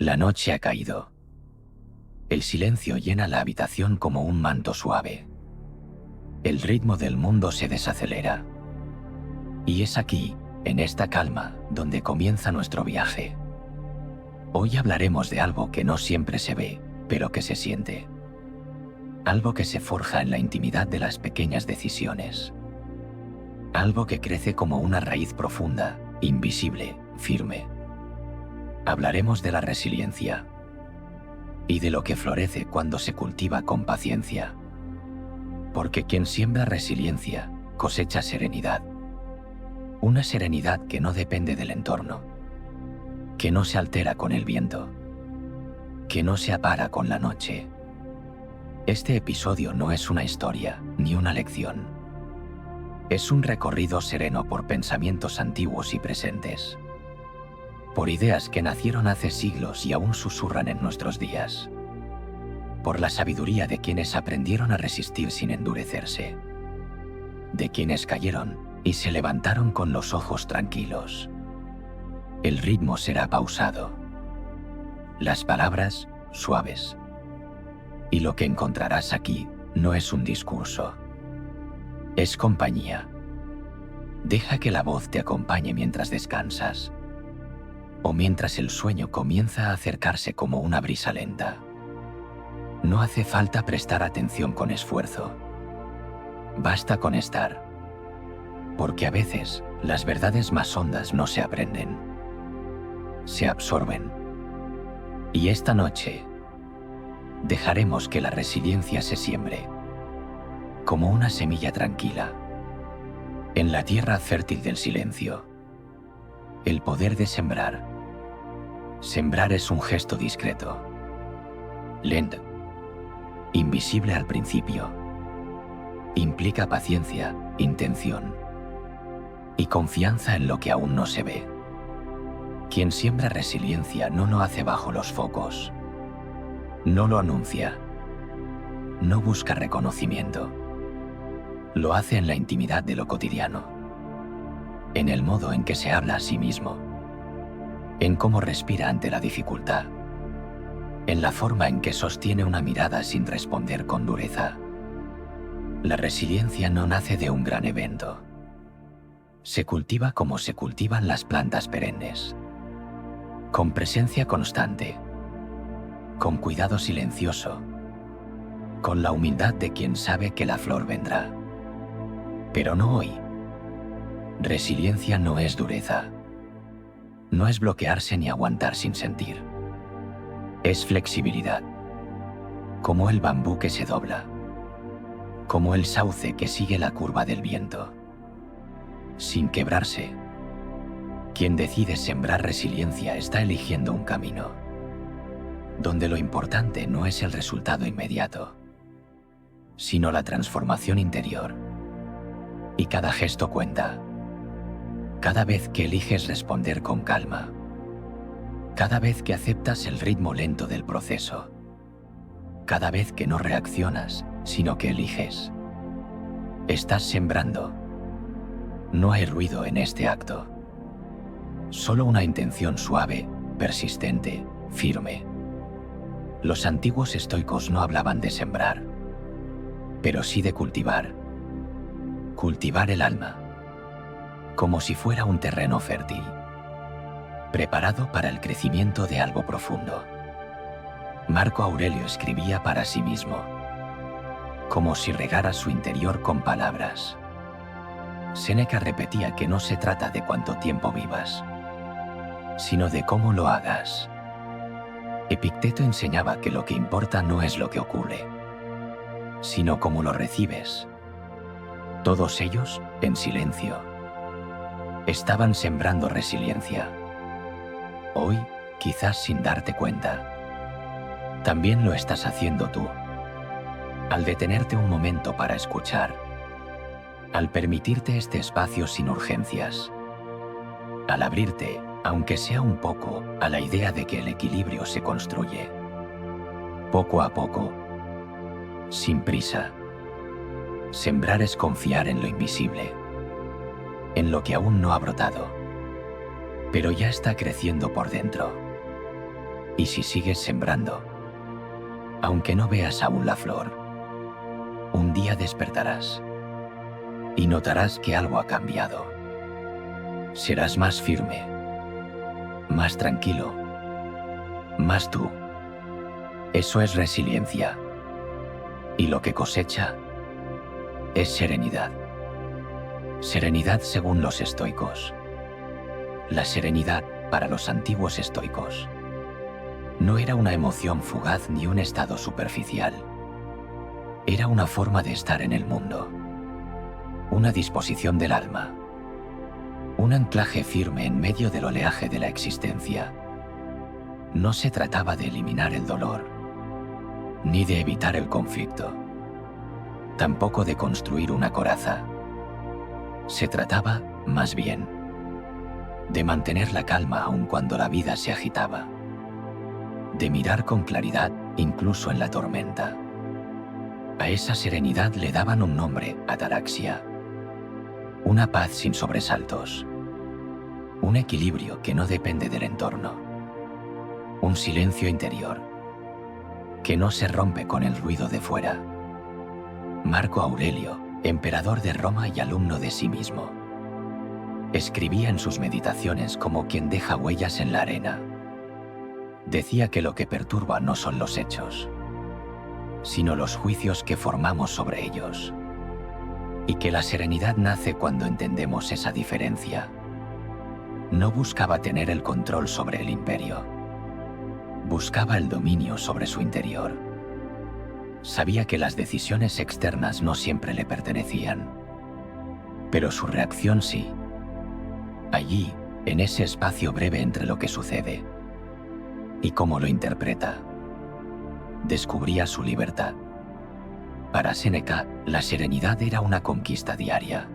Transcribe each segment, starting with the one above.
La noche ha caído. El silencio llena la habitación como un manto suave. El ritmo del mundo se desacelera. Y es aquí, en esta calma, donde comienza nuestro viaje. Hoy hablaremos de algo que no siempre se ve, pero que se siente. Algo que se forja en la intimidad de las pequeñas decisiones. Algo que crece como una raíz profunda, invisible, firme. Hablaremos de la resiliencia y de lo que florece cuando se cultiva con paciencia. Porque quien siembra resiliencia, cosecha serenidad. Una serenidad que no depende del entorno, que no se altera con el viento, que no se apara con la noche. Este episodio no es una historia ni una lección. Es un recorrido sereno por pensamientos antiguos y presentes, por ideas que nacieron hace siglos y aún susurran en nuestros días, por la sabiduría de quienes aprendieron a resistir sin endurecerse, de quienes cayeron y se levantaron con los ojos tranquilos. El ritmo será pausado, las palabras suaves, y lo que encontrarás aquí no es un discurso, es compañía. Deja que la voz te acompañe mientras descansas, o mientras el sueño comienza a acercarse como una brisa lenta. No hace falta prestar atención con esfuerzo. Basta con estar. Porque a veces las verdades más hondas no se aprenden, se absorben. Y esta noche dejaremos que la resiliencia se siembre, como una semilla tranquila, en la tierra fértil del silencio. El poder de sembrar. Sembrar es un gesto discreto, lento, invisible al principio. Implica paciencia, intención y confianza en lo que aún no se ve. Quien siembra resiliencia no lo hace bajo los focos, no lo anuncia, no busca reconocimiento. Lo hace en la intimidad de lo cotidiano, en el modo en que se habla a sí mismo, en cómo respira ante la dificultad, en la forma en que sostiene una mirada sin responder con dureza. La resiliencia no nace de un gran evento. Se cultiva como se cultivan las plantas perennes, con presencia constante, con cuidado silencioso, con la humildad de quien sabe que la flor vendrá. Pero no hoy. Resiliencia no es dureza. No es bloquearse ni aguantar sin sentir. Es flexibilidad. Como el bambú que se dobla. Como el sauce que sigue la curva del viento. Sin quebrarse. Quien decide sembrar resiliencia está eligiendo un camino, donde lo importante no es el resultado inmediato, sino la transformación interior. Y cada gesto cuenta. Cada vez que eliges responder con calma, cada vez que aceptas el ritmo lento del proceso, cada vez que no reaccionas, sino que eliges, estás sembrando. No hay ruido en este acto, solo una intención suave, persistente, firme. Los antiguos estoicos no hablaban de sembrar, pero sí de cultivar. Cultivar el alma, como si fuera un terreno fértil, preparado para el crecimiento de algo profundo. Marco Aurelio escribía para sí mismo, como si regara su interior con palabras. Séneca repetía que no se trata de cuánto tiempo vivas, sino de cómo lo hagas. Epicteto enseñaba que lo que importa no es lo que ocurre, sino cómo lo recibes. Todos ellos, en silencio, estaban sembrando resiliencia. Hoy, quizás sin darte cuenta, también lo estás haciendo tú. Al detenerte un momento para escuchar, al permitirte este espacio sin urgencias, al abrirte, aunque sea un poco, a la idea de que el equilibrio se construye, poco a poco, sin prisa. Sembrar es confiar en lo invisible, en lo que aún no ha brotado, pero ya está creciendo por dentro. Y si sigues sembrando, aunque no veas aún la flor, un día despertarás y notarás que algo ha cambiado. Serás más firme, más tranquilo, más tú. Eso es resiliencia. Y lo que cosecha es serenidad. Serenidad según los estoicos. La serenidad, para los antiguos estoicos, no era una emoción fugaz ni un estado superficial. Era una forma de estar en el mundo, una disposición del alma, un anclaje firme en medio del oleaje de la existencia. No se trataba de eliminar el dolor, ni de evitar el conflicto, tampoco de construir una coraza. Se trataba, más bien, de mantener la calma aun cuando la vida se agitaba, de mirar con claridad incluso en la tormenta. A esa serenidad le daban un nombre: ataraxia, una paz sin sobresaltos, un equilibrio que no depende del entorno, un silencio interior que no se rompe con el ruido de fuera. Marco Aurelio, emperador de Roma y alumno de sí mismo, escribía en sus meditaciones como quien deja huellas en la arena. Decía que lo que perturba no son los hechos, sino los juicios que formamos sobre ellos, y que la serenidad nace cuando entendemos esa diferencia. No buscaba tener el control sobre el imperio, buscaba el dominio sobre su interior. Sabía que las decisiones externas no siempre le pertenecían, pero su reacción sí. Allí, en ese espacio breve entre lo que sucede y cómo lo interpreta, descubría su libertad. Para Séneca, la serenidad era una conquista diaria,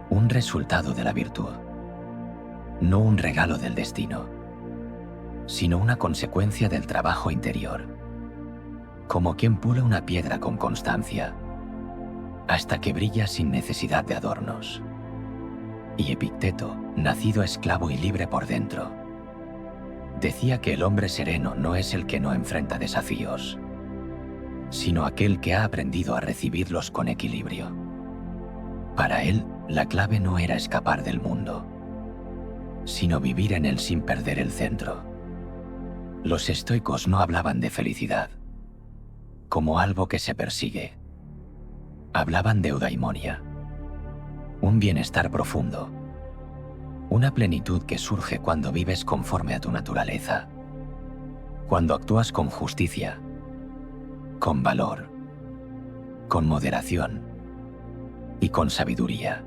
un resultado de la virtud, no un regalo del destino, sino una consecuencia del trabajo interior, como quien pule una piedra con constancia, hasta que brilla sin necesidad de adornos. Y Epicteto, nacido esclavo y libre por dentro, decía que el hombre sereno no es el que no enfrenta desafíos, sino aquel que ha aprendido a recibirlos con equilibrio. Para él, la clave no era escapar del mundo, sino vivir en él sin perder el centro. Los estoicos no hablaban de felicidad como algo que se persigue. Hablaban de eudaimonia, un bienestar profundo, una plenitud que surge cuando vives conforme a tu naturaleza, cuando actúas con justicia, con valor, con moderación y con sabiduría.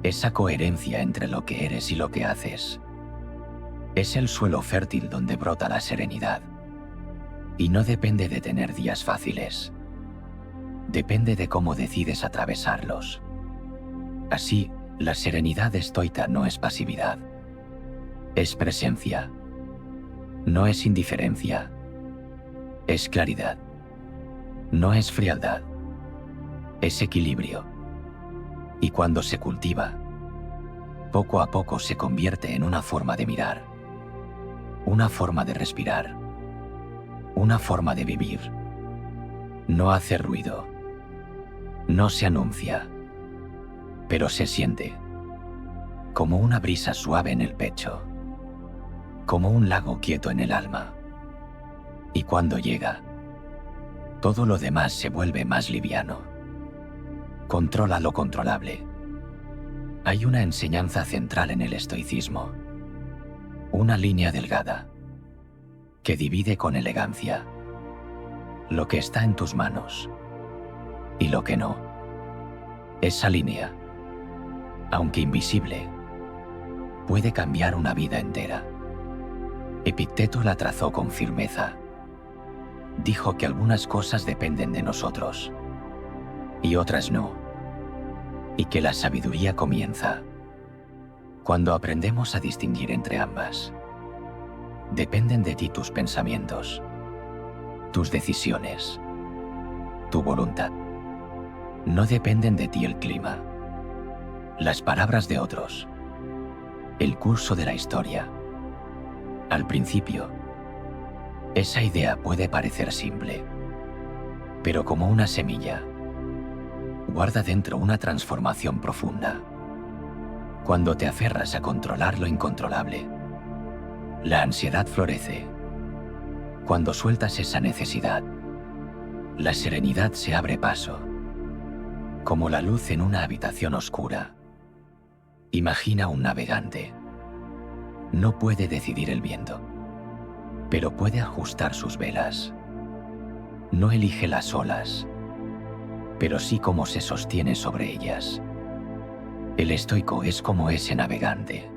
Esa coherencia entre lo que eres y lo que haces es el suelo fértil donde brota la serenidad. Y no depende de tener días fáciles, depende de cómo decides atravesarlos. Así, la serenidad estoica no es pasividad, es presencia, no es indiferencia, es claridad, no es frialdad, es equilibrio. Y cuando se cultiva, poco a poco se convierte en una forma de mirar, una forma de respirar, una forma de vivir. No hace ruido, no se anuncia, pero se siente, como una brisa suave en el pecho, como un lago quieto en el alma. Y cuando llega, todo lo demás se vuelve más liviano. Controla lo controlable. Hay una enseñanza central en el estoicismo, una línea delgada que divide con elegancia lo que está en tus manos y lo que no. Esa línea, aunque invisible, puede cambiar una vida entera. Epicteto la trazó con firmeza. Dijo que algunas cosas dependen de nosotros y otras no, y que la sabiduría comienza cuando aprendemos a distinguir entre ambas. Dependen de ti tus pensamientos, tus decisiones, tu voluntad. No dependen de ti el clima, las palabras de otros, el curso de la historia. Al principio, Esa idea puede parecer simple, pero como una semilla, guarda dentro una transformación profunda. Cuando te aferras a controlar lo incontrolable, la ansiedad florece. Cuando sueltas esa necesidad, la serenidad se abre paso. Como la luz en una habitación oscura. Imagina un navegante. No puede decidir el viento, pero puede ajustar sus velas. No elige las olas, pero sí cómo se sostiene sobre ellas. El estoico es como ese navegante.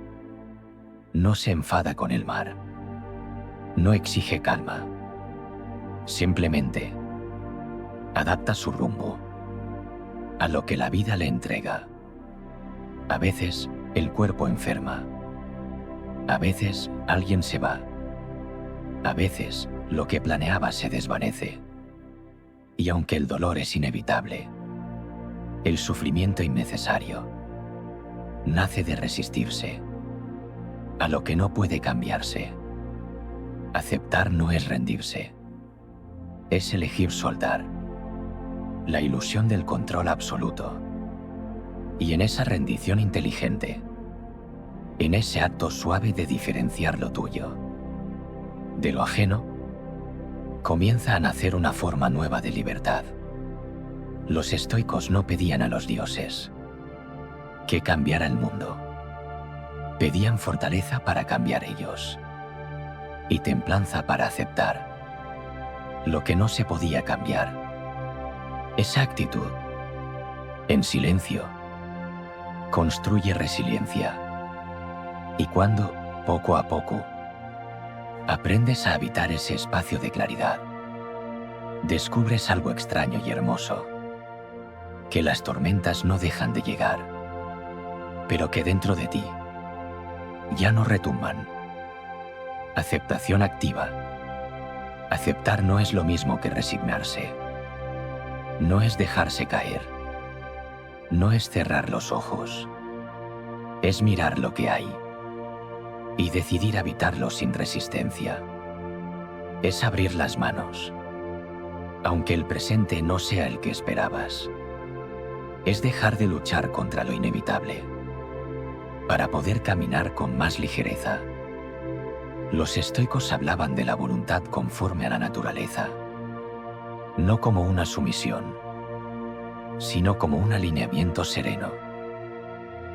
No se enfada con el mar. No exige calma. Simplemente adapta su rumbo a lo que la vida le entrega. A veces el cuerpo enferma. A veces alguien se va. A veces lo que planeaba se desvanece. Y aunque el dolor es inevitable, el sufrimiento innecesario, nace de resistirse a lo que no puede cambiarse. Aceptar no es rendirse, es elegir soltar la ilusión del control absoluto. Y en esa rendición inteligente, en ese acto suave de diferenciar lo tuyo de lo ajeno, comienza a nacer una forma nueva de libertad. Los estoicos no pedían a los dioses que cambiara el mundo. Pedían fortaleza para cambiar ellos y templanza para aceptar lo que no se podía cambiar. Esa actitud, en silencio, construye resiliencia. Y cuando, poco a poco, aprendes a habitar ese espacio de claridad, descubres algo extraño y hermoso, que las tormentas no dejan de llegar, pero que dentro de ti ya no retumban. Aceptación activa. Aceptar no es lo mismo que resignarse. No es dejarse caer. No es cerrar los ojos. Es mirar lo que hay y decidir habitarlo sin resistencia. Es abrir las manos, aunque el presente no sea el que esperabas. Es dejar de luchar contra lo inevitable para poder caminar con más ligereza. Los estoicos hablaban de la voluntad conforme a la naturaleza, no como una sumisión, sino como un alineamiento sereno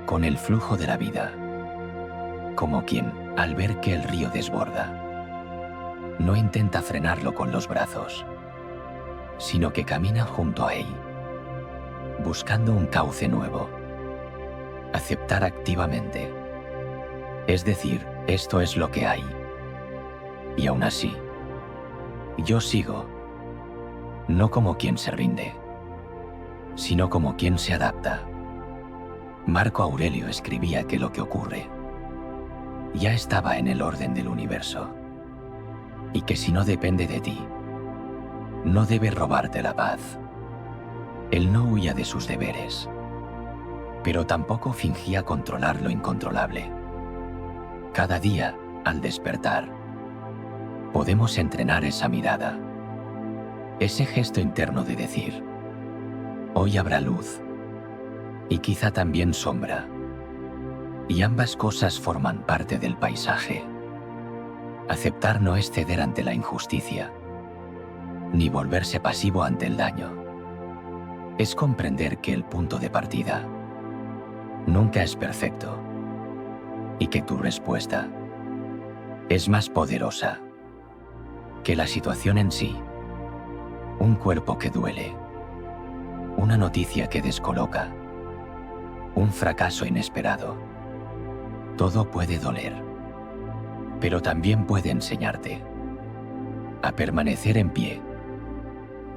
con el flujo de la vida, como quien, al ver que el río desborda, no intenta frenarlo con los brazos, sino que camina junto a él, buscando un cauce nuevo. Aceptar activamente, es decir, esto es lo que hay, y aún así, yo sigo, no como quien se rinde, sino como quien se adapta. Marco Aurelio escribía que lo que ocurre ya estaba en el orden del universo, y que si no depende de ti, no debe robarte la paz. Él no huía de sus deberes, pero tampoco fingía controlar lo incontrolable. Cada día, al despertar, podemos entrenar esa mirada, ese gesto interno de decir, hoy habrá luz, y quizá también sombra, y ambas cosas forman parte del paisaje. Aceptar no es ceder ante la injusticia, ni volverse pasivo ante el daño. Es comprender que el punto de partida nunca es perfecto, y que tu respuesta es más poderosa que la situación en sí. Un cuerpo que duele, una noticia que descoloca, un fracaso inesperado. Todo puede doler, pero también puede enseñarte a permanecer en pie,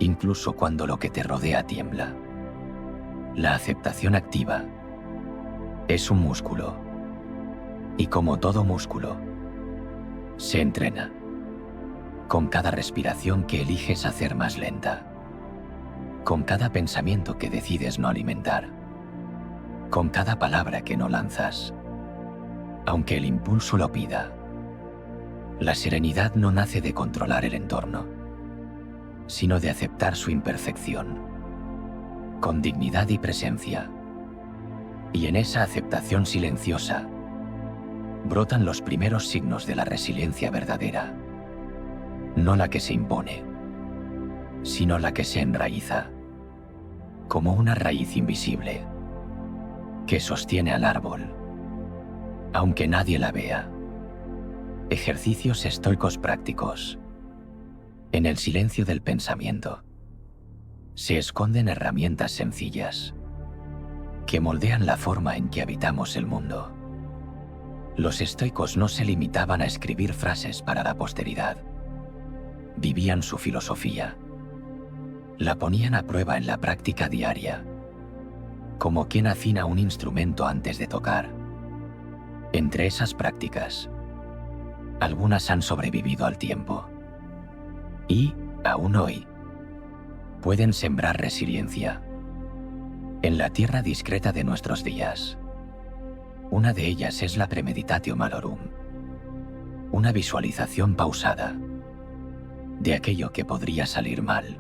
incluso cuando lo que te rodea tiembla. La aceptación activa es un músculo, y como todo músculo, se entrena con cada respiración que eliges hacer más lenta, con cada pensamiento que decides no alimentar, con cada palabra que no lanzas, aunque el impulso lo pida. La serenidad no nace de controlar el entorno, sino de aceptar su imperfección, con dignidad y presencia. Y en esa aceptación silenciosa, brotan los primeros signos de la resiliencia verdadera, no la que se impone, sino la que se enraiza, como una raíz invisible, que sostiene al árbol, aunque nadie la vea. Ejercicios estoicos prácticos. En el silencio del pensamiento se esconden herramientas sencillas que moldean la forma en que habitamos el mundo. Los estoicos no se limitaban a escribir frases para la posteridad. Vivían su filosofía. La ponían a prueba en la práctica diaria, como quien afina un instrumento antes de tocar. Entre esas prácticas, algunas han sobrevivido al tiempo y, aún hoy, pueden sembrar resiliencia en la tierra discreta de nuestros días. Una de ellas es la premeditatio malorum, una visualización pausada de aquello que podría salir mal,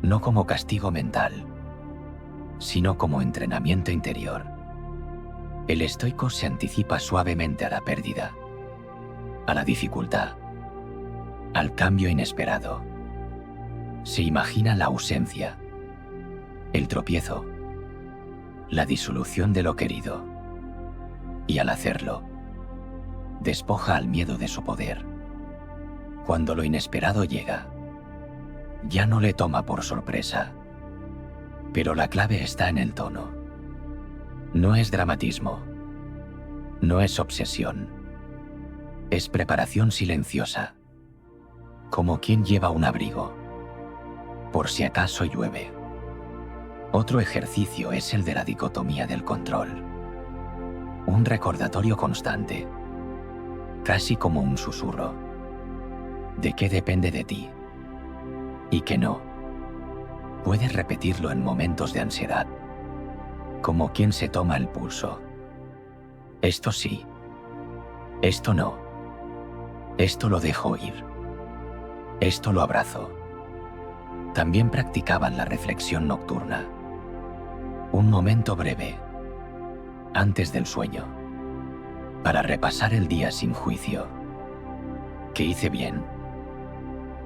no como castigo mental, sino como entrenamiento interior. El estoico se anticipa suavemente a la pérdida, a la dificultad, al cambio inesperado. Se imagina la ausencia, el tropiezo, la disolución de lo querido, y al hacerlo, despoja al miedo de su poder. Cuando lo inesperado llega, ya no le toma por sorpresa, pero la clave está en el tono. No es dramatismo, no es obsesión, es preparación silenciosa, como quien lleva un abrigo, por si acaso llueve. Otro ejercicio es el de la dicotomía del control, un recordatorio constante, casi como un susurro, de qué depende de ti y qué no. Puedes repetirlo en momentos de ansiedad, como quien se toma el pulso. Esto sí, esto no, esto lo dejo ir, esto lo abrazo. También practicaban la reflexión nocturna, un momento breve, antes del sueño, para repasar el día sin juicio. ¿Qué hice bien?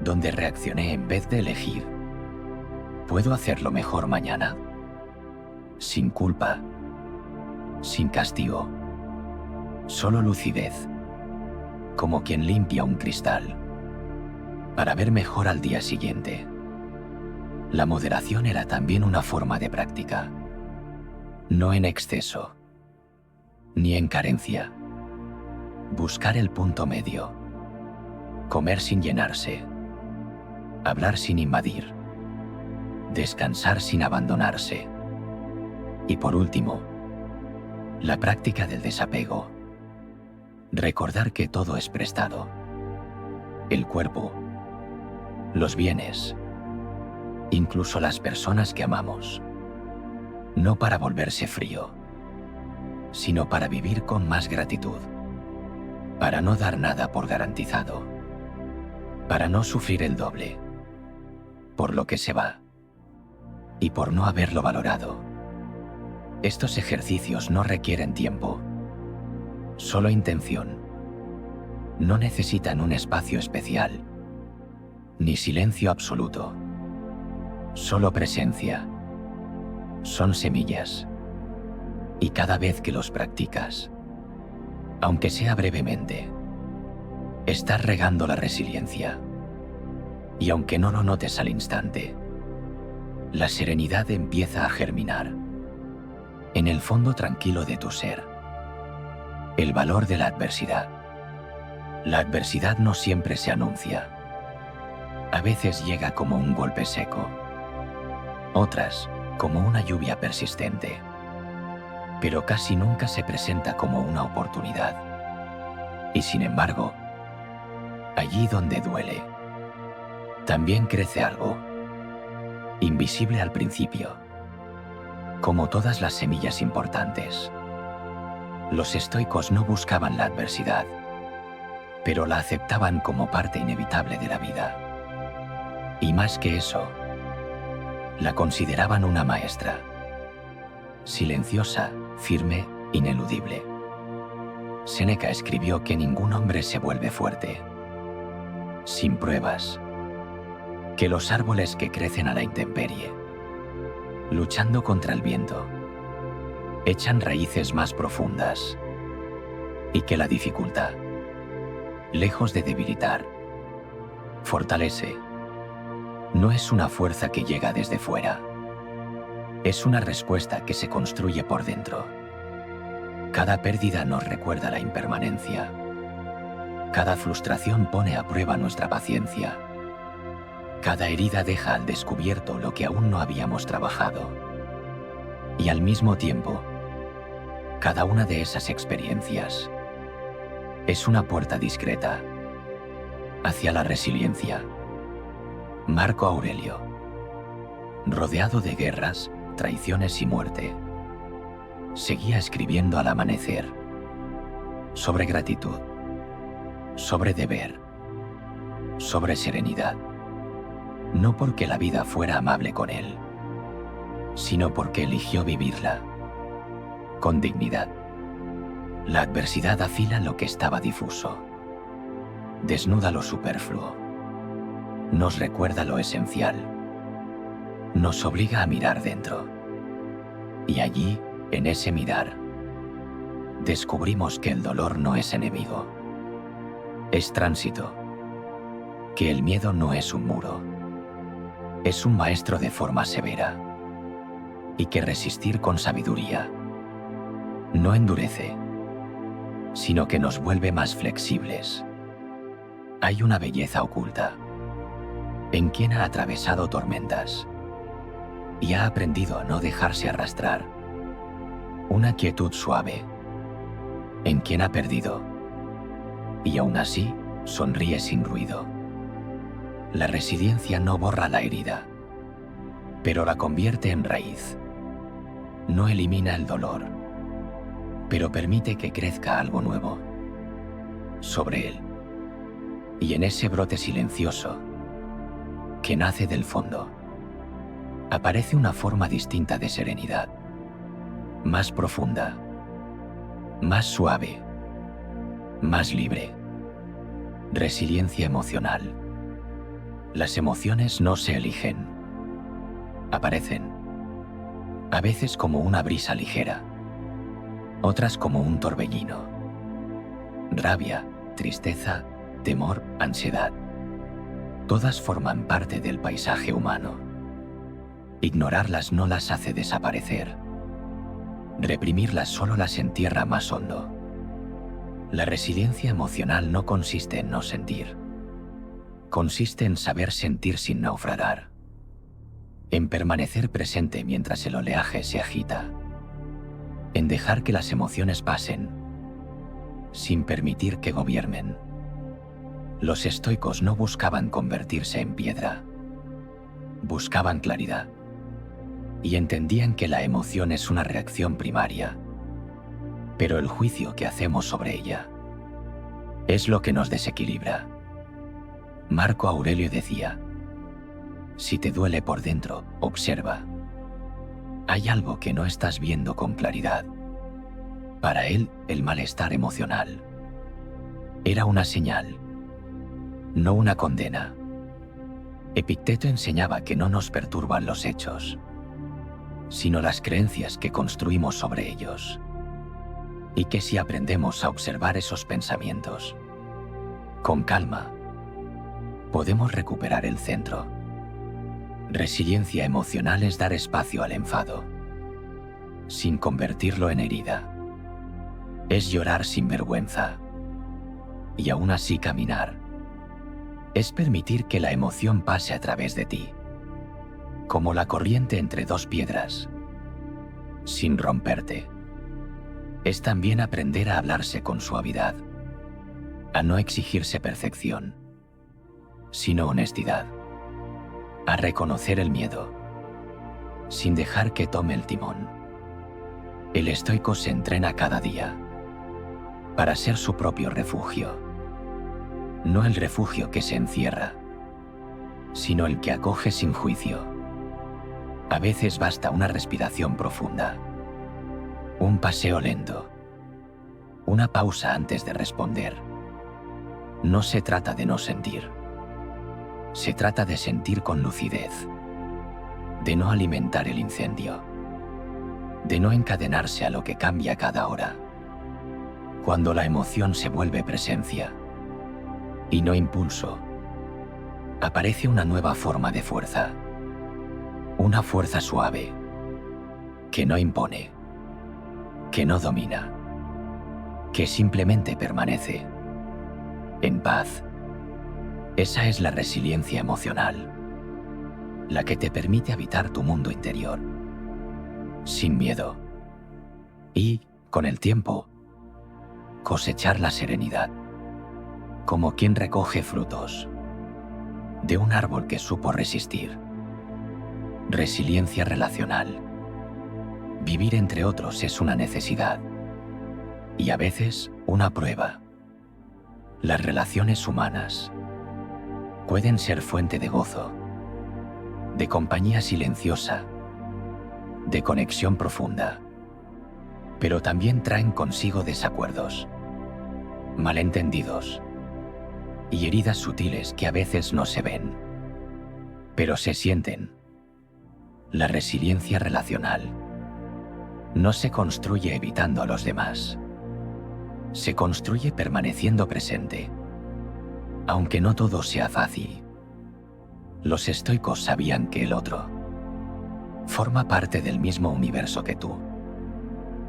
¿Dónde reaccioné en vez de elegir? ¿Puedo hacerlo mejor mañana? Sin culpa, sin castigo, solo lucidez, como quien limpia un cristal, para ver mejor al día siguiente. La moderación era también una forma de práctica, no en exceso, ni en carencia. Buscar el punto medio, comer sin llenarse, hablar sin invadir, descansar sin abandonarse. Y por último, la práctica del desapego. Recordar que todo es prestado. El cuerpo, los bienes, incluso las personas que amamos. No para volverse frío, sino para vivir con más gratitud. Para no dar nada por garantizado. Para no sufrir el doble. Por lo que se va. Y por no haberlo valorado. Estos ejercicios no requieren tiempo, solo intención. No necesitan un espacio especial, ni silencio absoluto, solo presencia. Son semillas, y cada vez que los practicas, aunque sea brevemente, estás regando la resiliencia. Y aunque no lo notes al instante, la serenidad empieza a germinar en el fondo tranquilo de tu ser. El valor de la adversidad. La adversidad no siempre se anuncia. A veces llega como un golpe seco. Otras, como una lluvia persistente. Pero casi nunca se presenta como una oportunidad. Y sin embargo, allí donde duele, también crece algo, invisible al principio. Como todas las semillas importantes, los estoicos no buscaban la adversidad, pero la aceptaban como parte inevitable de la vida. Y más que eso, la consideraban una maestra, silenciosa, firme, ineludible. Séneca escribió que ningún hombre se vuelve fuerte sin pruebas, que los árboles que crecen a la intemperie, luchando contra el viento, echan raíces más profundas, y que la dificultad, lejos de debilitar, fortalece. No es una fuerza que llega desde fuera, es una respuesta que se construye por dentro. Cada pérdida nos recuerda la impermanencia. Cada frustración pone a prueba nuestra paciencia. Cada herida deja al descubierto lo que aún no habíamos trabajado. Y al mismo tiempo, cada una de esas experiencias es una puerta discreta hacia la resiliencia. Marco Aurelio, rodeado de guerras, traiciones y muerte, seguía escribiendo al amanecer sobre gratitud, sobre deber, sobre serenidad. No porque la vida fuera amable con él, sino porque eligió vivirla con dignidad. La adversidad afila lo que estaba difuso, desnuda lo superfluo, nos recuerda lo esencial, nos obliga a mirar dentro. Y allí, en ese mirar, descubrimos que el dolor no es enemigo, es tránsito, que el miedo no es un muro, es un maestro de forma severa, y que resistir con sabiduría no endurece, sino que nos vuelve más flexibles. Hay una belleza oculta en quien ha atravesado tormentas y ha aprendido a no dejarse arrastrar, una quietud suave en quien ha perdido y aún así sonríe sin ruido. La resiliencia no borra la herida, pero la convierte en raíz. No elimina el dolor, pero permite que crezca algo nuevo sobre él. Y en ese brote silencioso que nace del fondo, aparece una forma distinta de serenidad, más profunda, más suave, más libre. Resiliencia emocional. Las emociones no se eligen, aparecen, a veces como una brisa ligera, otras como un torbellino. Rabia, tristeza, temor, ansiedad. Todas forman parte del paisaje humano. Ignorarlas no las hace desaparecer. Reprimirlas solo las entierra más hondo. La resiliencia emocional no consiste en no sentir. Consiste en saber sentir sin naufragar. En permanecer presente mientras el oleaje se agita. En dejar que las emociones pasen, sin permitir que gobiernen. Los estoicos no buscaban convertirse en piedra. Buscaban claridad. Y entendían que la emoción es una reacción primaria, pero el juicio que hacemos sobre ella es lo que nos desequilibra. Marco Aurelio decía: si te duele por dentro, observa. Hay algo que no estás viendo con claridad. Para él, el malestar emocional era una señal, no una condena. Epicteto enseñaba que no nos perturban los hechos, sino las creencias que construimos sobre ellos. Y que si aprendemos a observar esos pensamientos con calma, podemos recuperar el centro. Resiliencia emocional es dar espacio al enfado, sin convertirlo en herida. Es llorar sin vergüenza, y aún así caminar. Es permitir que la emoción pase a través de ti, como la corriente entre dos piedras, sin romperte. Es también aprender a hablarse con suavidad, a no exigirse perfección, sino honestidad, a reconocer el miedo, sin dejar que tome el timón. El estoico se entrena cada día para ser su propio refugio, no el refugio que se encierra, sino el que acoge sin juicio. A veces basta una respiración profunda, un paseo lento, una pausa antes de responder. No se trata de no sentir, se trata de sentir con lucidez, de no alimentar el incendio, de no encadenarse a lo que cambia cada hora. Cuando la emoción se vuelve presencia y no impulso, aparece una nueva forma de fuerza, una fuerza suave, que no impone, que no domina, que simplemente permanece en paz. Esa es la resiliencia emocional, la que te permite habitar tu mundo interior, sin miedo, y, con el tiempo, cosechar la serenidad, como quien recoge frutos de un árbol que supo resistir. Resiliencia relacional. Vivir entre otros es una necesidad y a veces una prueba. Las relaciones humanas pueden ser fuente de gozo, de compañía silenciosa, de conexión profunda, pero también traen consigo desacuerdos, malentendidos y heridas sutiles que a veces no se ven, pero se sienten. La resiliencia relacional no se construye evitando a los demás, se construye permaneciendo presente, aunque no todo sea fácil. Los estoicos sabían que el otro forma parte del mismo universo que tú,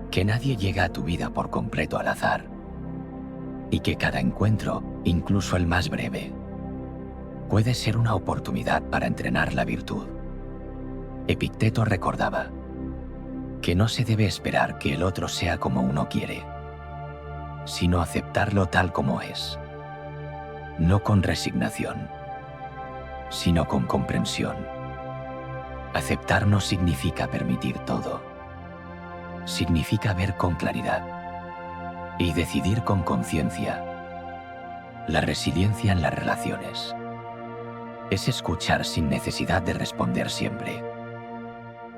que nadie llega a tu vida por completo al azar, y que cada encuentro, incluso el más breve, puede ser una oportunidad para entrenar la virtud. Epicteto recordaba que no se debe esperar que el otro sea como uno quiere, sino aceptarlo tal como es, no con resignación, sino con comprensión. Aceptar no significa permitir todo, significa ver con claridad y decidir con conciencia. La resiliencia en las relaciones es escuchar sin necesidad de responder siempre.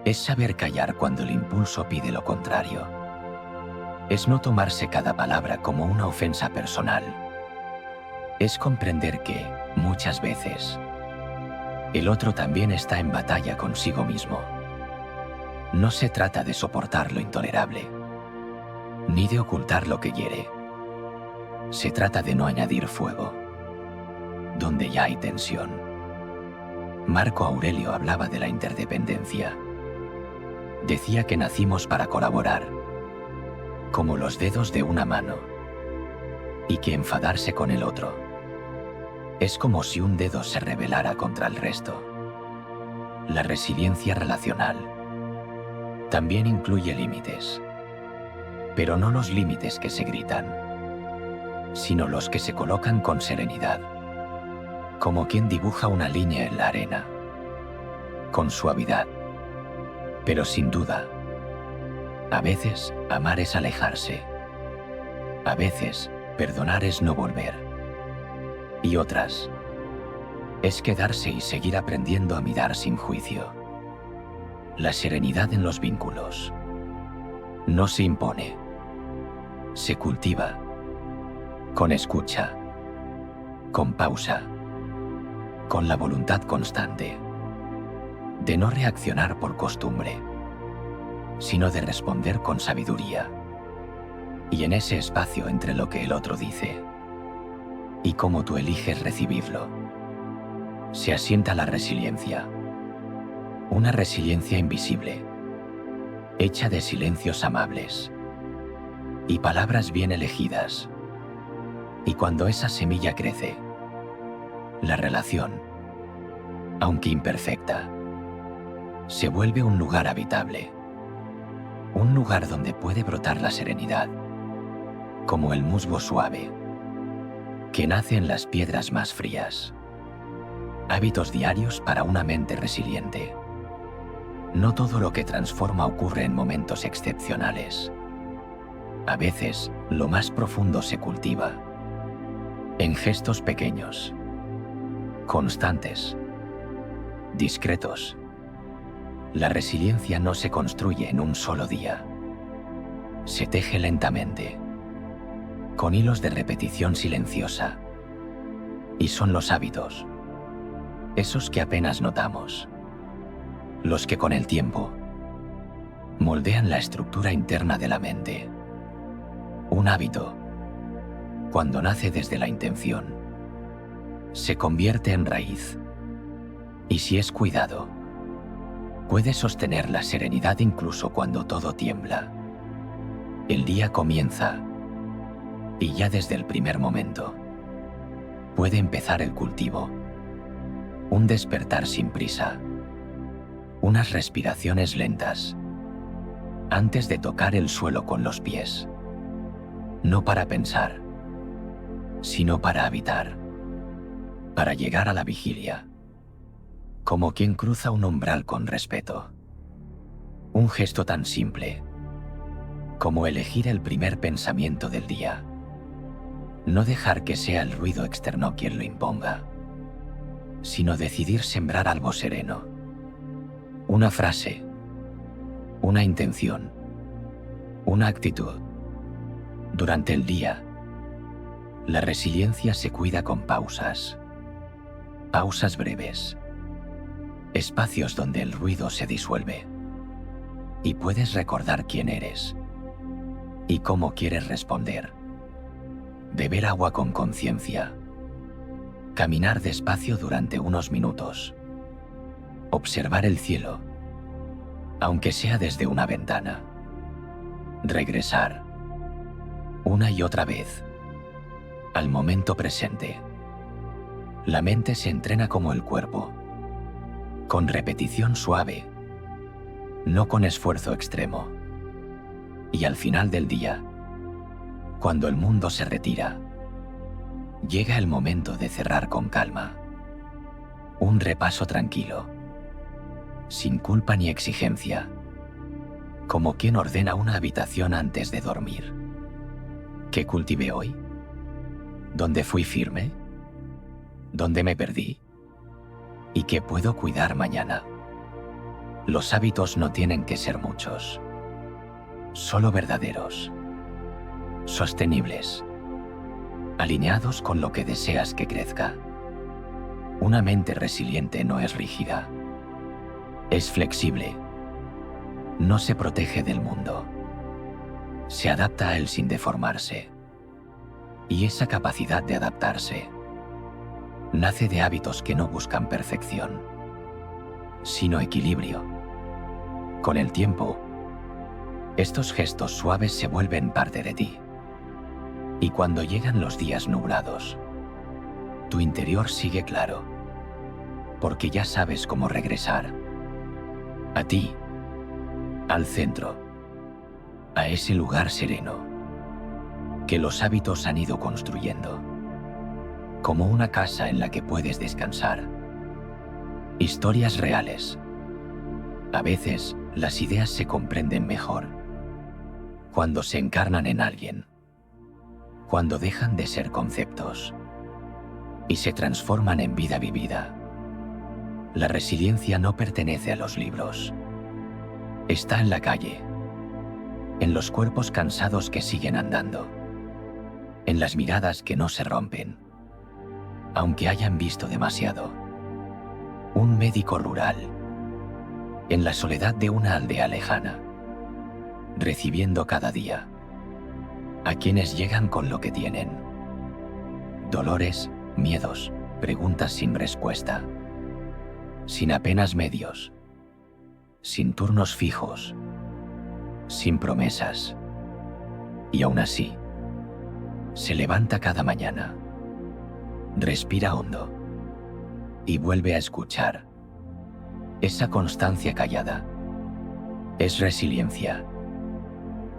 Es saber callar cuando el impulso pide lo contrario. Es no tomarse cada palabra como una ofensa personal. Es comprender que, muchas veces, el otro también está en batalla consigo mismo. No se trata de soportar lo intolerable, ni de ocultar lo que hiere. Se trata de no añadir fuego donde ya hay tensión. Marco Aurelio hablaba de la interdependencia. Decía que nacimos para colaborar, como los dedos de una mano, y que enfadarse con el otro es como si un dedo se rebelara contra el resto. La resiliencia relacional también incluye límites, pero no los límites que se gritan, sino los que se colocan con serenidad, como quien dibuja una línea en la arena, con suavidad. Pero sin duda, a veces amar es alejarse, a veces perdonar es no volver, y otras es quedarse y seguir aprendiendo a mirar sin juicio. La serenidad en los vínculos no se impone, se cultiva, con escucha, con pausa, con la voluntad constante de no reaccionar por costumbre, sino de responder con sabiduría. Y en ese espacio entre lo que el otro dice y cómo tú eliges recibirlo, se asienta la resiliencia. Una resiliencia invisible, hecha de silencios amables y palabras bien elegidas. Y cuando esa semilla crece, la relación, aunque imperfecta, se vuelve un lugar habitable, un lugar donde puede brotar la serenidad, como el musgo suave que nace en las piedras más frías. Hábitos diarios para una mente resiliente. No todo lo que transforma ocurre en momentos excepcionales. A veces, lo más profundo se cultiva en gestos pequeños, constantes, discretos. La resiliencia no se construye en un solo día. Se teje lentamente, con hilos de repetición silenciosa. Y son los hábitos, esos que apenas notamos, los que con el tiempo moldean la estructura interna de la mente. Un hábito, cuando nace desde la intención, se convierte en raíz, y si es cuidado, puede sostener la serenidad incluso cuando todo tiembla. El día comienza, y ya desde el primer momento, puede empezar el cultivo, un despertar sin prisa, unas respiraciones lentas, antes de tocar el suelo con los pies, no para pensar, sino para habitar, para llegar a la vigilia, como quien cruza un umbral con respeto. Un gesto tan simple como elegir el primer pensamiento del día, no dejar que sea el ruido externo quien lo imponga, sino decidir sembrar algo sereno, una frase, una intención, una actitud. Durante el día, la resiliencia se cuida con pausas breves, espacios donde el ruido se disuelve y puedes recordar quién eres y cómo quieres responder. Beber agua con conciencia, caminar despacio durante unos minutos, observar el cielo, aunque sea desde una ventana, regresar una y otra vez al momento presente. La mente se entrena como el cuerpo, con repetición suave, no con esfuerzo extremo. Y al final del día, cuando el mundo se retira, llega el momento de cerrar con calma. Un repaso tranquilo, sin culpa ni exigencia, como quien ordena una habitación antes de dormir. ¿Qué cultivé hoy? ¿Dónde fui firme? ¿Dónde me perdí? ¿Y qué puedo cuidar mañana? Los hábitos no tienen que ser muchos, solo verdaderos, sostenibles, alineados con lo que deseas que crezca. Una mente resiliente no es rígida, es flexible, no se protege del mundo, se adapta a él sin deformarse. Y esa capacidad de adaptarse nace de hábitos que no buscan perfección, sino equilibrio. Con el tiempo, estos gestos suaves se vuelven parte de ti. Y cuando llegan los días nublados, tu interior sigue claro, porque ya sabes cómo regresar. A ti, al centro, a ese lugar sereno que los hábitos han ido construyendo, como una casa en la que puedes descansar. Historias reales. A veces, las ideas se comprenden mejor cuando se encarnan en alguien, cuando dejan de ser conceptos y se transforman en vida vivida. La resiliencia no pertenece a los libros. Está en la calle, en los cuerpos cansados que siguen andando, en las miradas que no se rompen, aunque hayan visto demasiado. Un médico rural, en la soledad de una aldea lejana, recibiendo cada día a quienes llegan con lo que tienen. Dolores, miedos, preguntas sin respuesta, sin apenas medios, sin turnos fijos, sin promesas. Y aún así, se levanta cada mañana, respira hondo y vuelve a escuchar. Esa constancia callada es resiliencia.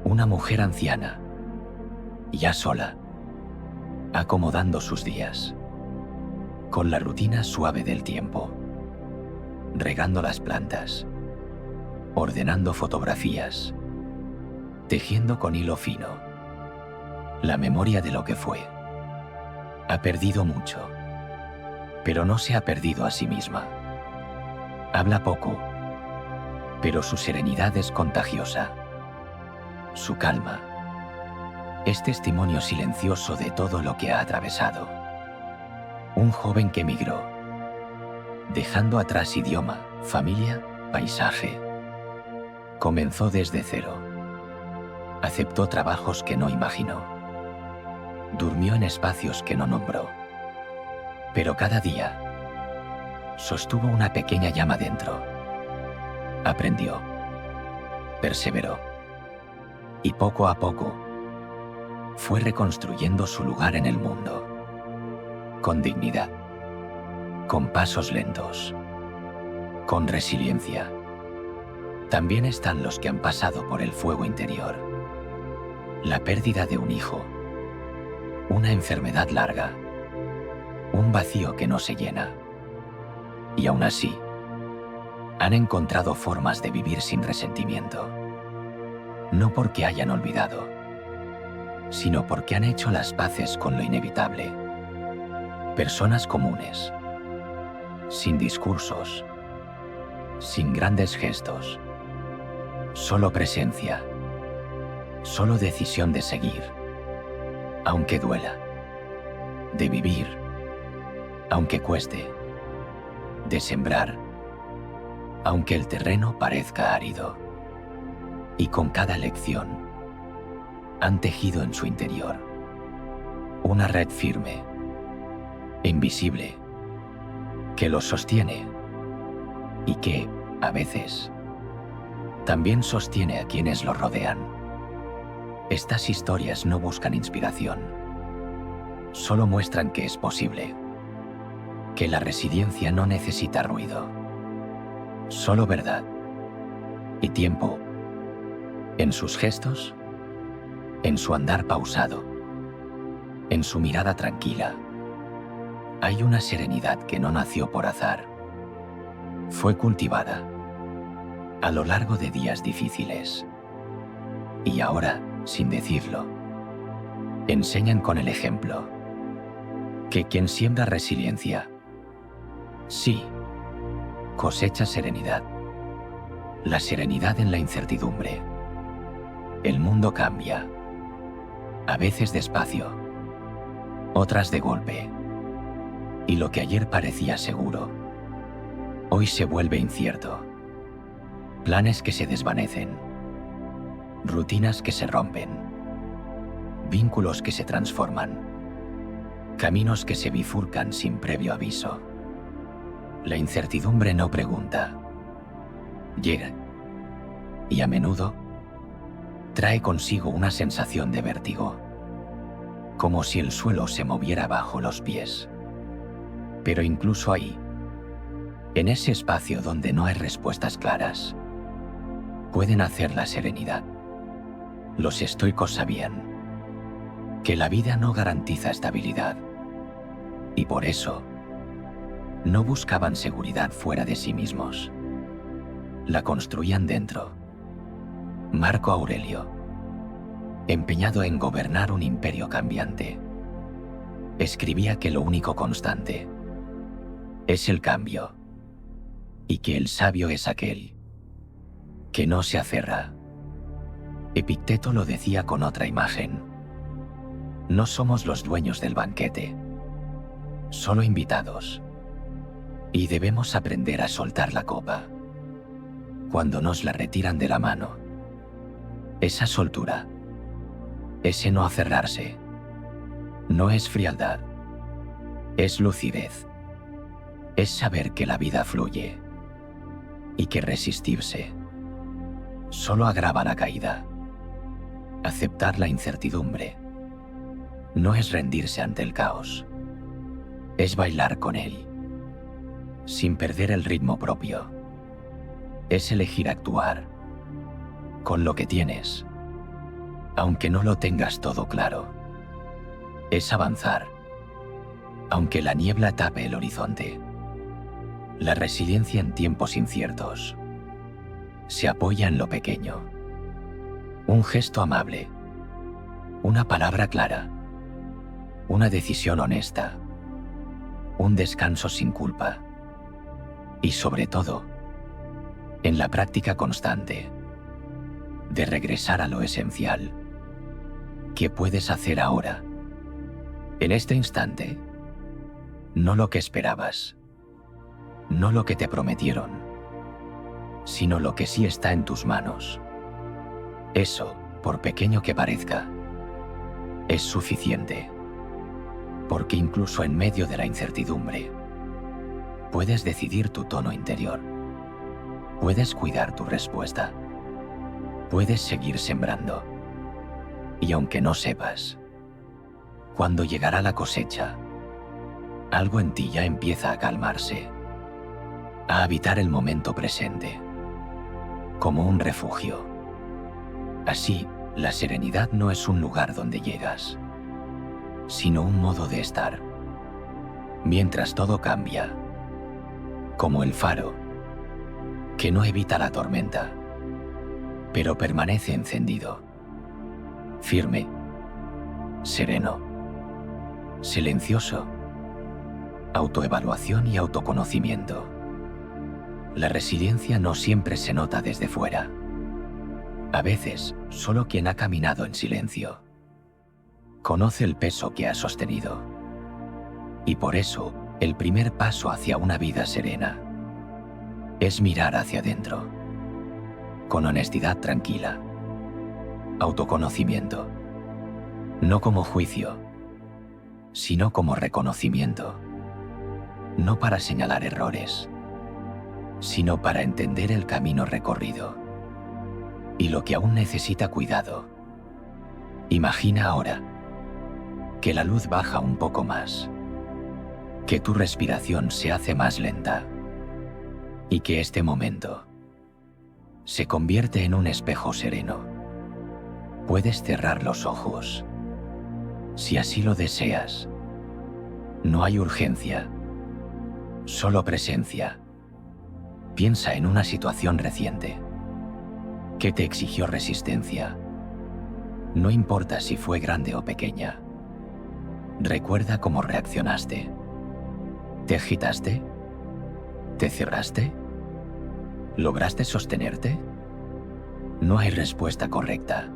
Una mujer anciana, ya sola, acomodando sus días, con la rutina suave del tiempo, regando las plantas, ordenando fotografías, tejiendo con hilo fino la memoria de lo que fue, Ha perdido mucho, pero no se ha perdido a sí misma. Habla poco, pero su serenidad es contagiosa. Su calma es testimonio silencioso de todo lo que ha atravesado. Un joven que emigró, dejando atrás idioma, familia, paisaje. Comenzó desde cero. Aceptó trabajos que no imaginó. Durmió en espacios que no nombró. Pero cada día sostuvo una pequeña llama dentro. Aprendió. Perseveró. Y poco a poco fue reconstruyendo su lugar en el mundo. Con dignidad. Con pasos lentos. Con resiliencia. También están los que han pasado por el fuego interior. La pérdida de un hijo. Una enfermedad larga. Un vacío que no se llena. Y aún así, han encontrado formas de vivir sin resentimiento. No porque hayan olvidado, sino porque han hecho las paces con lo inevitable. Personas comunes, sin discursos, sin grandes gestos, solo presencia, solo decisión de seguir, aunque duela, de vivir, aunque cueste, de sembrar, aunque el terreno parezca árido. Y con cada lección han tejido en su interior una red firme, invisible, que los sostiene y que, a veces, también sostiene a quienes los rodean. Estas historias no buscan inspiración, solo muestran que es posible, que la resiliencia no necesita ruido, solo verdad y tiempo. En sus gestos, en su andar pausado, en su mirada tranquila, hay una serenidad que no nació por azar. Fue cultivada a lo largo de días difíciles. Y ahora, sin decirlo, enseñan con el ejemplo que quien siembra resiliencia, sí, cosecha serenidad. La serenidad en la incertidumbre. El mundo cambia, a veces despacio, otras de golpe, y lo que ayer parecía seguro, hoy se vuelve incierto. Planes que se desvanecen, rutinas que se rompen, vínculos que se transforman, caminos que se bifurcan sin previo aviso. La incertidumbre no pregunta, llega, y a menudo trae consigo una sensación de vértigo, como si el suelo se moviera bajo los pies. Pero incluso ahí, en ese espacio donde no hay respuestas claras, puede nacer la serenidad. Los estoicos sabían que la vida no garantiza estabilidad, y por eso no buscaban seguridad fuera de sí mismos. La construían dentro. Marco Aurelio, empeñado en gobernar un imperio cambiante, escribía que lo único constante es el cambio y que el sabio es aquel que no se aferra. Epicteto lo decía con otra imagen. No somos los dueños del banquete, solo invitados, y debemos aprender a soltar la copa cuando nos la retiran de la mano. Esa soltura, ese no aferrarse, no es frialdad, es lucidez, es saber que la vida fluye y que resistirse solo agrava la caída. Aceptar la incertidumbre no es rendirse ante el caos, es bailar con él, sin perder el ritmo propio. Es elegir actuar con lo que tienes, aunque no lo tengas todo claro. Es avanzar, aunque la niebla tape el horizonte. La resiliencia en tiempos inciertos se apoya en lo pequeño. Un gesto amable, una palabra clara, una decisión honesta, un descanso sin culpa y sobre todo, en la práctica constante de regresar a lo esencial. ¿Qué puedes hacer ahora, en este instante? No lo que esperabas, no lo que te prometieron, sino lo que sí está en tus manos. Eso, por pequeño que parezca, es suficiente, porque incluso en medio de la incertidumbre, puedes decidir tu tono interior, puedes cuidar tu respuesta, puedes seguir sembrando. Y aunque no sepas, cuando llegará la cosecha, algo en ti ya empieza a calmarse, a habitar el momento presente, como un refugio. Así, la serenidad no es un lugar donde llegas, sino un modo de estar, mientras todo cambia, como el faro, que no evita la tormenta, pero permanece encendido, firme, sereno, silencioso, autoevaluación y autoconocimiento. La resiliencia no siempre se nota desde fuera. A veces, solo quien ha caminado en silencio conoce el peso que ha sostenido. Y por eso, el primer paso hacia una vida serena es mirar hacia adentro, con honestidad tranquila, autoconocimiento, no como juicio, sino como reconocimiento, no para señalar errores, sino para entender el camino recorrido y lo que aún necesita cuidado. Imagina ahora que la luz baja un poco más, que tu respiración se hace más lenta y que este momento se convierte en un espejo sereno. Puedes cerrar los ojos, si así lo deseas. No hay urgencia, solo presencia. Piensa en una situación reciente que te exigió resistencia. No importa si fue grande o pequeña. Recuerda cómo reaccionaste. ¿Te agitaste? ¿Te cerraste? ¿Lograste sostenerte? No hay respuesta correcta,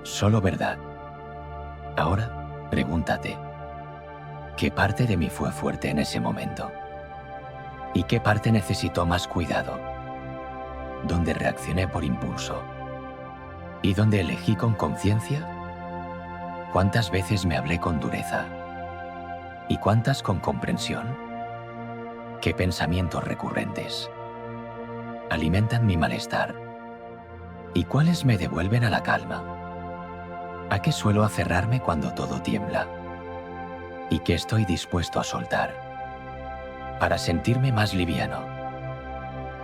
solo verdad. Ahora, pregúntate, ¿qué parte de mí fue fuerte en ese momento? ¿Y qué parte necesitó más cuidado? ¿Dónde reaccioné por impulso? ¿Y dónde elegí con conciencia? ¿Cuántas veces me hablé con dureza? ¿Y cuántas con comprensión? ¿Qué pensamientos recurrentes alimentan mi malestar? ¿Y cuáles me devuelven a la calma? ¿A qué suelo aferrarme cuando todo tiembla? ¿Y qué estoy dispuesto a soltar para sentirme más liviano?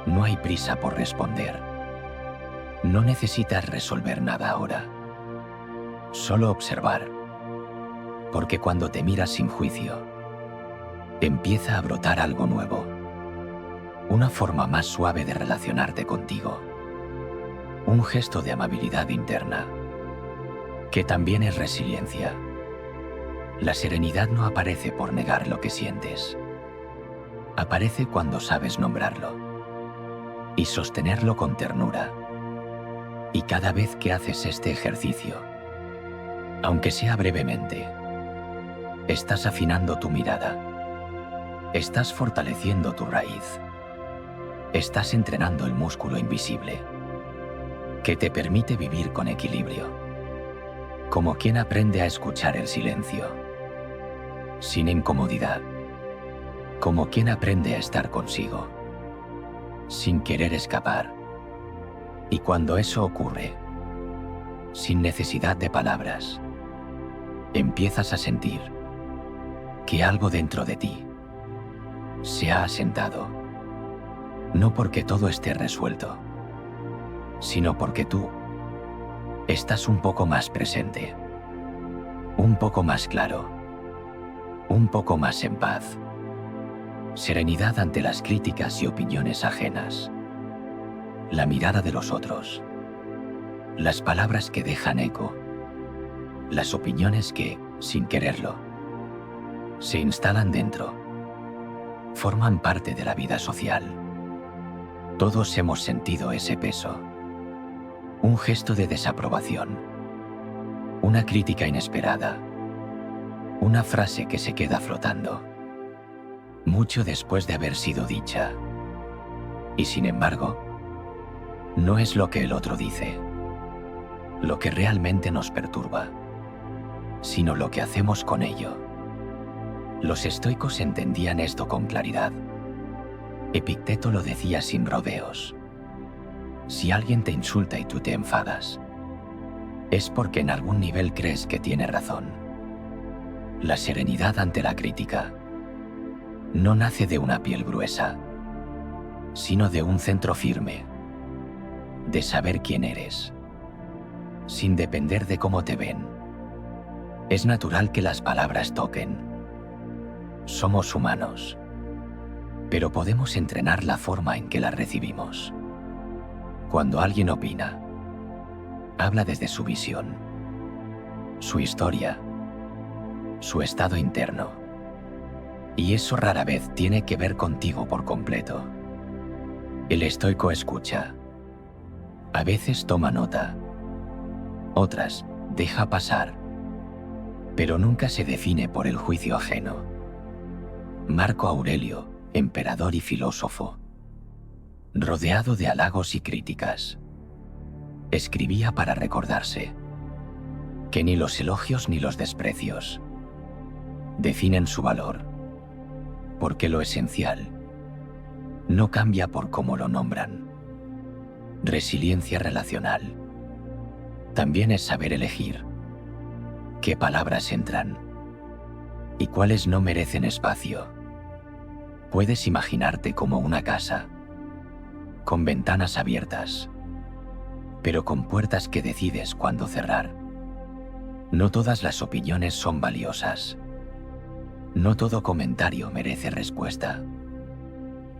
No hay prisa por responder. No necesitas resolver nada ahora. Solo observar. Porque cuando te miras sin juicio, empieza a brotar algo nuevo. Una forma más suave de relacionarte contigo. Un gesto de amabilidad interna, que también es resiliencia. La serenidad no aparece por negar lo que sientes. Aparece cuando sabes nombrarlo y sostenerlo con ternura. Y cada vez que haces este ejercicio, aunque sea brevemente, estás afinando tu mirada, estás fortaleciendo tu raíz, estás entrenando el músculo invisible que te permite vivir con equilibrio, como quien aprende a escuchar el silencio, sin incomodidad, como quien aprende a estar consigo, sin querer escapar. Y cuando eso ocurre, sin necesidad de palabras, empiezas a sentir que algo dentro de ti se ha asentado, no porque todo esté resuelto, sino porque tú estás un poco más presente, un poco más claro, un poco más en paz. Serenidad ante las críticas y opiniones ajenas, la mirada de los otros, las palabras que dejan eco, las opiniones que, sin quererlo. Se instalan dentro. Forman parte de la vida social. Todos hemos sentido ese peso. Un gesto de desaprobación. Una crítica inesperada. Una frase que se queda flotando. Mucho después de haber sido dicha. Y sin embargo, no es lo que el otro dice, lo que realmente nos perturba, sino lo que hacemos con ello. Los estoicos entendían esto con claridad. Epicteto lo decía sin rodeos. Si alguien te insulta y tú te enfadas, es porque en algún nivel crees que tiene razón. La serenidad ante la crítica no nace de una piel gruesa, sino de un centro firme, de saber quién eres, sin depender de cómo te ven. Es natural que las palabras toquen. Somos humanos, pero podemos entrenar la forma en que las recibimos. Cuando alguien opina, habla desde su visión, su historia, su estado interno, y eso rara vez tiene que ver contigo por completo. El estoico escucha. A veces toma nota, otras deja pasar, pero nunca se define por el juicio ajeno. Marco Aurelio, emperador y filósofo, rodeado de halagos y críticas, escribía para recordarse que ni los elogios ni los desprecios definen su valor, porque lo esencial no cambia por cómo lo nombran. Resiliencia relacional también es saber elegir qué palabras entran y cuáles no merecen espacio. Puedes imaginarte como una casa, con ventanas abiertas, pero con puertas que decides cuándo cerrar. No todas las opiniones son valiosas. No todo comentario merece respuesta.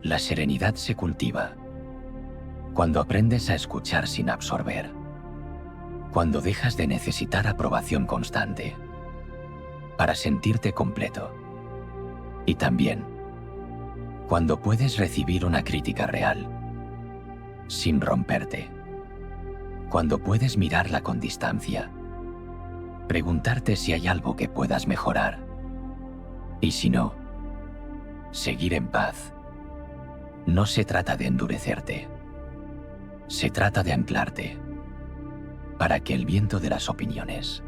La serenidad se cultiva cuando aprendes a escuchar sin absorber, cuando dejas de necesitar aprobación constante para sentirte completo, y también cuando puedes recibir una crítica real sin romperte, cuando puedes mirarla con distancia, preguntarte si hay algo que puedas mejorar, y si no, seguir en paz. No se trata de endurecerte, se trata de anclarte, para que el viento de las opiniones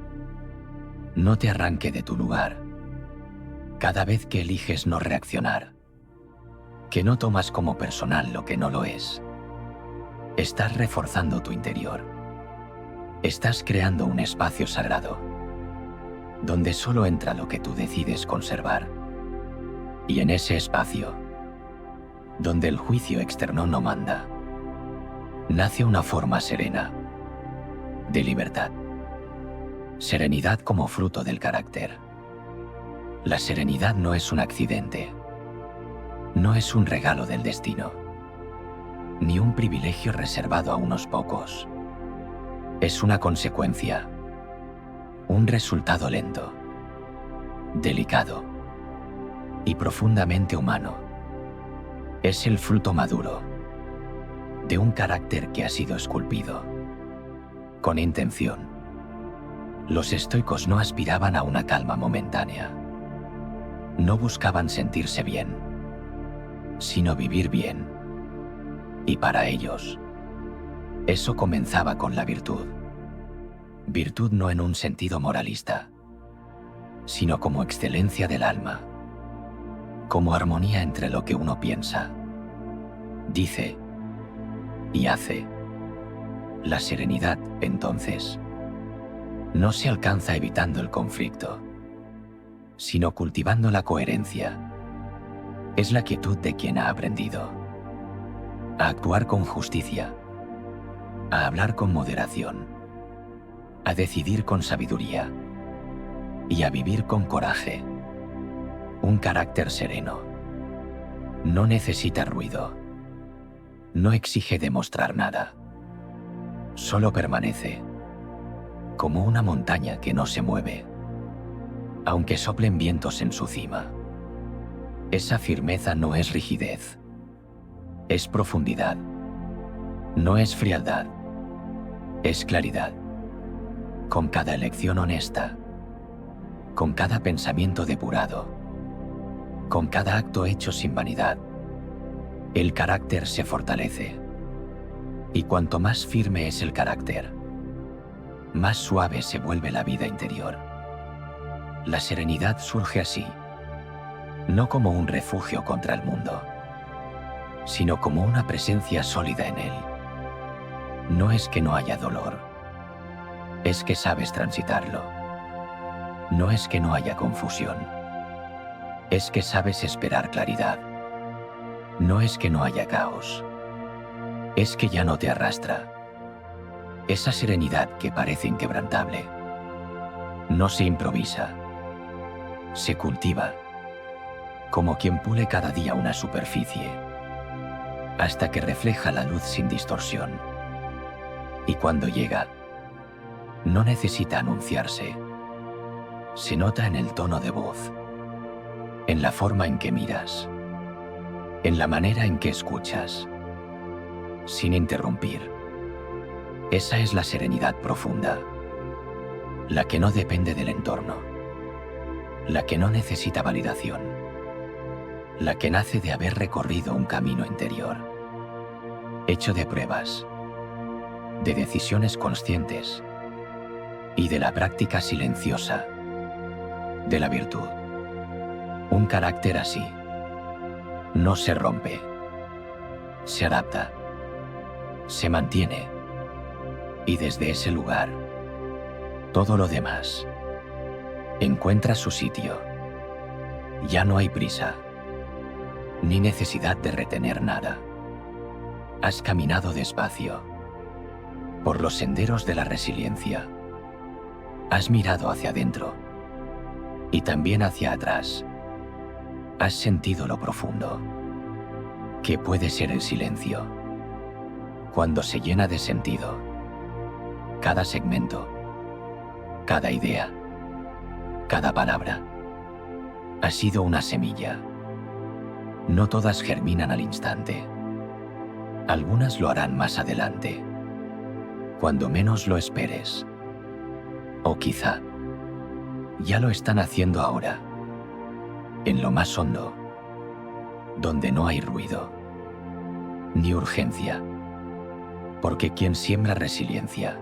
no te arranque de tu lugar cada vez que eliges no reaccionar, que no tomas como personal lo que no lo es. Estás reforzando tu interior. Estás creando un espacio sagrado, donde solo entra lo que tú decides conservar. Y en ese espacio, donde el juicio externo no manda, nace una forma serena, de libertad. Serenidad como fruto del carácter. La serenidad no es un accidente, no es un regalo del destino, ni un privilegio reservado a unos pocos. Es una consecuencia, un resultado lento, delicado y profundamente humano. Es el fruto maduro de un carácter que ha sido esculpido con intención. Los estoicos no aspiraban a una calma momentánea. No buscaban sentirse bien, sino vivir bien. Y para ellos, eso comenzaba con la virtud. Virtud no en un sentido moralista, sino como excelencia del alma, como armonía entre lo que uno piensa, dice y hace. La serenidad, entonces, no se alcanza evitando el conflicto, sino cultivando la coherencia. Es la quietud de quien ha aprendido a actuar con justicia, a hablar con moderación, a decidir con sabiduría y a vivir con coraje. Un carácter sereno no necesita ruido, no exige demostrar nada, solo permanece como una montaña que no se mueve, aunque soplen vientos en su cima. Esa firmeza no es rigidez, es profundidad. No es frialdad, es claridad. Con cada elección honesta, con cada pensamiento depurado, con cada acto hecho sin vanidad, el carácter se fortalece. Y cuanto más firme es el carácter, más suave se vuelve la vida interior. La serenidad surge así, no como un refugio contra el mundo, sino como una presencia sólida en él. No es que no haya dolor, es que sabes transitarlo. No es que no haya confusión, es que sabes esperar claridad. No es que no haya caos, es que ya no te arrastra. Esa serenidad que parece inquebrantable no se improvisa, se cultiva, como quien pule cada día una superficie, hasta que refleja la luz sin distorsión. Y cuando llega, no necesita anunciarse. Se nota en el tono de voz, en la forma en que miras, en la manera en que escuchas, sin interrumpir. Esa es la serenidad profunda, la que no depende del entorno, la que no necesita validación, la que nace de haber recorrido un camino interior, hecho de pruebas, de decisiones conscientes y de la práctica silenciosa de la virtud. Un carácter así no se rompe, se adapta, se mantiene, y desde ese lugar, todo lo demás encuentra su sitio. Ya no hay prisa, ni necesidad de retener nada. Has caminado despacio por los senderos de la resiliencia. Has mirado hacia adentro y también hacia atrás. Has sentido lo profundo que puede ser el silencio cuando se llena de sentido. Cada segmento, cada idea, cada palabra ha sido una semilla. No todas germinan al instante. Algunas lo harán más adelante, cuando menos lo esperes. O quizá ya lo están haciendo ahora, en lo más hondo, donde no hay ruido ni urgencia, porque quien siembra resiliencia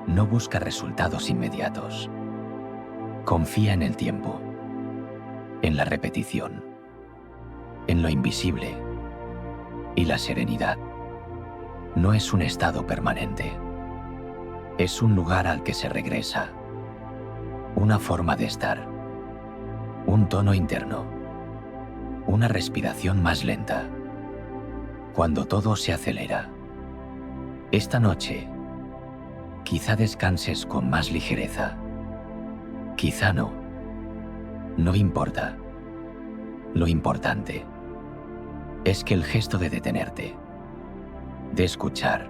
no busca resultados inmediatos. Confía en el tiempo, en la repetición, en lo invisible. Y la serenidad no es un estado permanente, es un lugar al que se regresa, una forma de estar, un tono interno, una respiración más lenta, cuando todo se acelera. Esta noche, quizá descanses con más ligereza, quizá no. No importa. Lo importante es que el gesto de detenerte, de escuchar,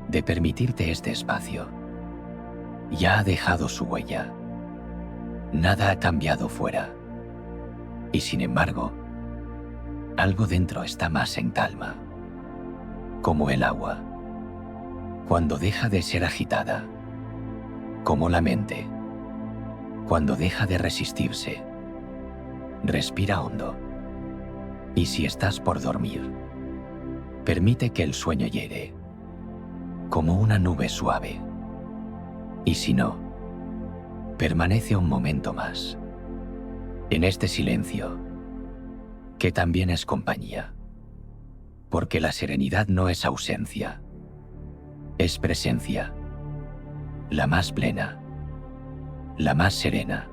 de permitirte este espacio, ya ha dejado su huella. Nada ha cambiado fuera. Y sin embargo, algo dentro está más en calma, como el agua, cuando deja de ser agitada, como la mente, cuando deja de resistirse. Respira hondo. Y si estás por dormir, permite que el sueño llegue, como una nube suave. Y si no, permanece un momento más, en este silencio, que también es compañía. Porque la serenidad no es ausencia, es presencia, la más plena, la más serena.